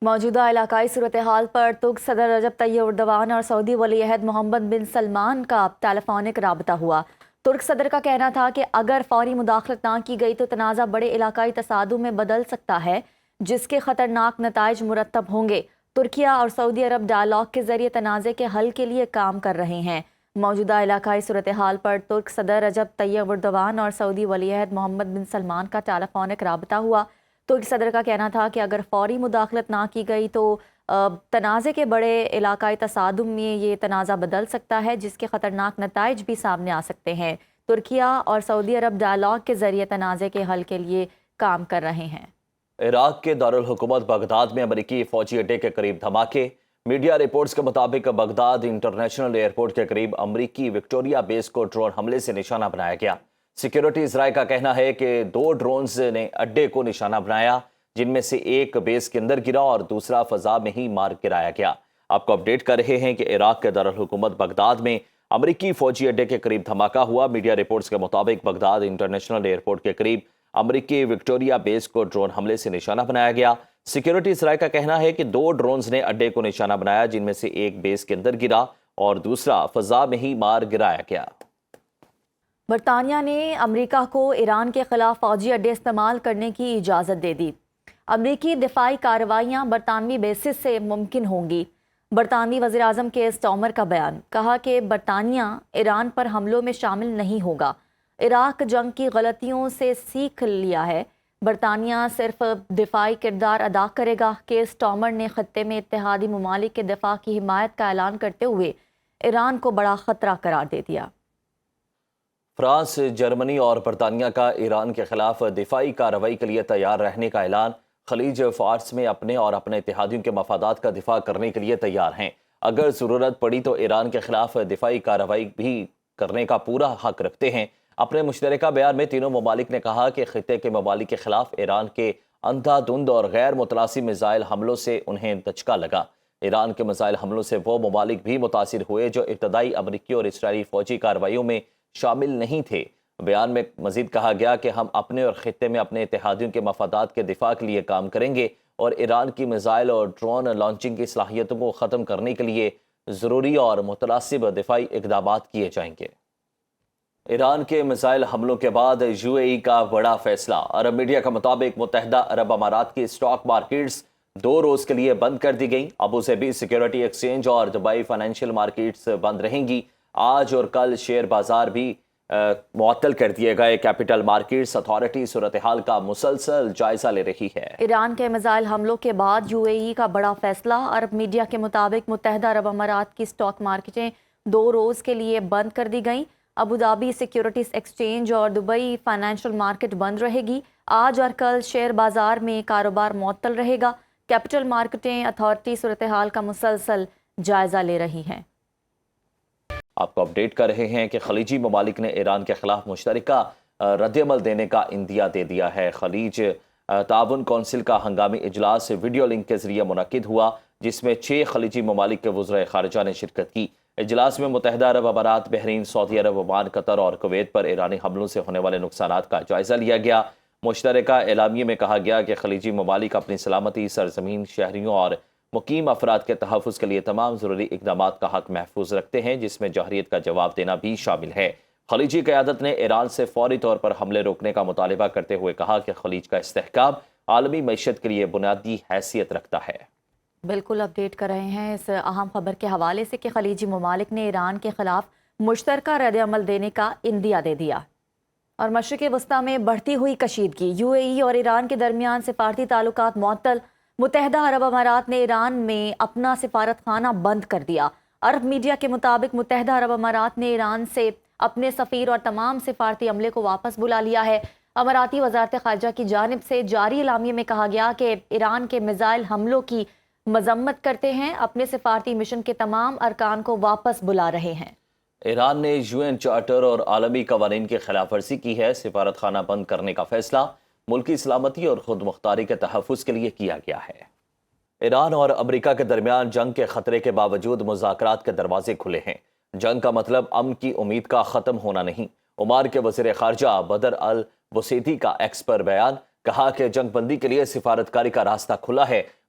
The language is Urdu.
موجودہ علاقائی صورتحال پر ترک صدر رجب طیب اردوان اور سعودی ولی عہد محمد بن سلمان کا ٹیلیفونک رابطہ ہوا۔ ترک صدر کا کہنا تھا کہ اگر فوری مداخلت نہ کی گئی تو تنازع بڑے علاقائی تصادم میں بدل سکتا ہے، جس کے خطرناک نتائج مرتب ہوں گے۔ ترکیہ اور سعودی عرب ڈائیلاگ کے ذریعے تنازع کے حل کے لیے کام کر رہے ہیں۔ موجودہ علاقائی صورتحال پر ترک صدر رجب طیب اردوان اور سعودی ولی عہد محمد بن سلمان کا ٹیلیفونک رابطہ ہوا۔ ترک صدر کا کہنا تھا کہ اگر فوری مداخلت نہ کی گئی تو تنازع کے بڑے علاقائی تصادم میں یہ تنازع بدل سکتا ہے، جس کے خطرناک نتائج بھی سامنے آ سکتے ہیں۔ ترکیہ اور سعودی عرب ڈائیلاگ کے ذریعے تنازع کے حل کے لیے کام کر رہے ہیں۔ عراق کے دارالحکومت بغداد میں امریکی فوجی اڈے کے قریب دھماکے۔ میڈیا رپورٹس کے مطابق بغداد انٹرنیشنل ایئرپورٹ کے قریب امریکی وکٹوریا بیس کو ڈرون حملے سے نشانہ بنایا گیا۔ سیکیورٹی ذرائع کا کہنا ہے کہ 2 ڈرونز نے اڈے کو نشانہ بنایا، جن میں سے ایک بیس کے اندر گرا اور دوسرا فضا میں ہی مار گرایا گیا۔ آپ کو اپڈیٹ کر رہے ہیں کہ عراق کے دارالحکومت بغداد میں امریکی فوجی اڈے کے قریب دھماکہ ہوا۔ میڈیا رپورٹس کے مطابق بغداد انٹرنیشنل ایئرپورٹ کے قریب امریکی وکٹوریا بیس کو ڈرون حملے سے نشانہ بنایا گیا۔ سیکیورٹی ذرائع کا کہنا ہے کہ 2 ڈرونز نے اڈے کو نشانہ بنایا، جن میں سے ایک بیس کے اندر گرا اور دوسرا فضا میں ہی مار گرایا گیا۔ برطانیہ نے امریکہ کو ایران کے خلاف فوجی اڈے استعمال کرنے کی اجازت دے دی۔ امریکی دفاعی کارروائیاں برطانوی بیسز سے ممکن ہوں گی۔ برطانوی وزیراعظم کیئر سٹارمر کا بیان، کہا کہ برطانیہ ایران پر حملوں میں شامل نہیں ہوگا۔ عراق جنگ کی غلطیوں سے سیکھ لیا ہے، برطانیہ صرف دفاعی کردار ادا کرے گا۔ کیئر سٹارمر نے خطے میں اتحادی ممالک کے دفاع کی حمایت کا اعلان کرتے ہوئے ایران کو بڑا خطرہ قرار دے دیا۔ فرانس، جرمنی اور برطانیہ کا ایران کے خلاف دفاعی کارروائی کے لیے تیار رہنے کا اعلان۔ خلیج فارس میں اپنے اور اپنے اتحادیوں کے مفادات کا دفاع کرنے کے لیے تیار ہیں۔ اگر ضرورت پڑی تو ایران کے خلاف دفاعی کارروائی بھی کرنے کا پورا حق رکھتے ہیں۔ اپنے مشترکہ بیان میں تینوں ممالک نے کہا کہ خطے کے ممالک کے خلاف ایران کے اندھا دھند اور غیر متناسب میزائل حملوں سے انہیں دھچکا لگا۔ ایران کے میزائل حملوں سے وہ ممالک بھی متاثر ہوئے جو ابتدائی امریکی اور اسرائیلی فوجی کارروائیوں میں شامل نہیں تھے۔ بیان میں مزید کہا گیا کہ ہم اپنے اور خطے میں اپنے اتحادیوں کے مفادات کے دفاع کے لیے کام کریں گے اور ایران کی میزائل اور ڈرون لانچنگ کی صلاحیتوں کو ختم کرنے کے لیے ضروری اور متناسب دفاعی اقدامات کیے جائیں گے۔ ایران کے میزائل حملوں کے بعد یو اے ای کا بڑا فیصلہ۔ عرب میڈیا کے مطابق متحدہ عرب امارات کی اسٹاک مارکیٹس 2 روز کے لیے بند کر دی گئیں۔ ابوظہبی سیکیورٹی ایکسچینج اور دبئی فائنینشیل مارکیٹس بند رہیں گی۔ آج اور کل شیئر بازار بھی معطل کر دیے گئے۔ کیپٹل مارکیٹس اتھارٹی صورتحال کا مسلسل جائزہ لے رہی ہے۔ ایران کے میزائل حملوں کے بعد یو اے ای کا بڑا فیصلہ۔ عرب میڈیا کے مطابق متحدہ عرب امارات کی اسٹاک مارکیٹیں 2 روز کے لیے بند کر دی گئیں۔ ابوظہبی سیکیورٹیز ایکسچینج اور دبئی فائنینشیل مارکیٹ بند رہے گی۔ آج اور کل شیئر بازار میں کاروبار معطل رہے گا۔ کیپٹل مارکیٹیں اتھارٹی صورتحال کا مسلسل جائزہ لے رہی ہیں۔ آپ کو اپڈیٹ کر رہے ہیں کہ خلیجی ممالک نے ایران کے خلاف مشترکہ رد عمل دینے کا عندیہ دے دیا ہے۔ خلیج تعاون کونسل کا ہنگامی اجلاس ویڈیو لنک کے ذریعے منعقد ہوا، جس میں 6 خلیجی ممالک کے وزرائے خارجہ نے شرکت کی۔ اجلاس میں متحدہ عرب امارات، بحرین، سعودی عرب، عمان، قطر اور کویت پر ایرانی حملوں سے ہونے والے نقصانات کا جائزہ لیا گیا۔ مشترکہ اعلامیے میں کہا گیا کہ خلیجی ممالک اپنی سلامتی، سرزمین، شہریوں اور مقیم افراد کے تحفظ کے لیے تمام ضروری اقدامات کا حق محفوظ رکھتے ہیں، جس میں جوہریت کا جواب دینا بھی شامل ہے۔ خلیجی قیادت نے ایران سے فوری طور پر حملے روکنے کا مطالبہ کرتے ہوئے کہا کہ خلیج کا استحکام عالمی معیشت کے لیے بنیادی حیثیت رکھتا ہے۔ بالکل اپڈیٹ کر رہے ہیں اس اہم خبر کے حوالے سے کہ خلیجی ممالک نے ایران کے خلاف مشترکہ رد عمل دینے کا عندیہ دے دیا۔ اور مشرق وسطیٰ میں بڑھتی ہوئی کشیدگی، یو اے ای اور ایران کے درمیان سفارتی تعلقات معطل۔ متحدہ عرب امارات نے ایران میں اپنا سفارت خانہ بند کر دیا۔ عرب میڈیا کے مطابق متحدہ عرب امارات نے ایران سے اپنے سفیر اور تمام سفارتی عملے کو واپس بلا لیا ہے۔ اماراتی وزارت خارجہ کی جانب سے جاری اعلامیے میں کہا گیا کہ ایران کے میزائل حملوں کی مذمت کرتے ہیں، اپنے سفارتی مشن کے تمام ارکان کو واپس بلا رہے ہیں۔ ایران نے UN چارٹر اور عالمی قوانین کی خلاف ورزی کی ہے۔ سفارت خانہ بند کرنے کا فیصلہ ملکی سلامتی اور خود مختاری کے تحفظ کے لیے کیا گیا ہے۔ ایران اور امریکہ کے درمیان جنگ کے خطرے کے باوجود مذاکرات کے دروازے کھلے ہیں۔ جنگ کا مطلب امن کی امید کا ختم ہونا نہیں۔ عمان کے وزیر خارجہ بدر البسیطی کا ایکس پر بیان، کہا کہ جنگ بندی کے لیے سفارتکاری کا راستہ کھلا ہے۔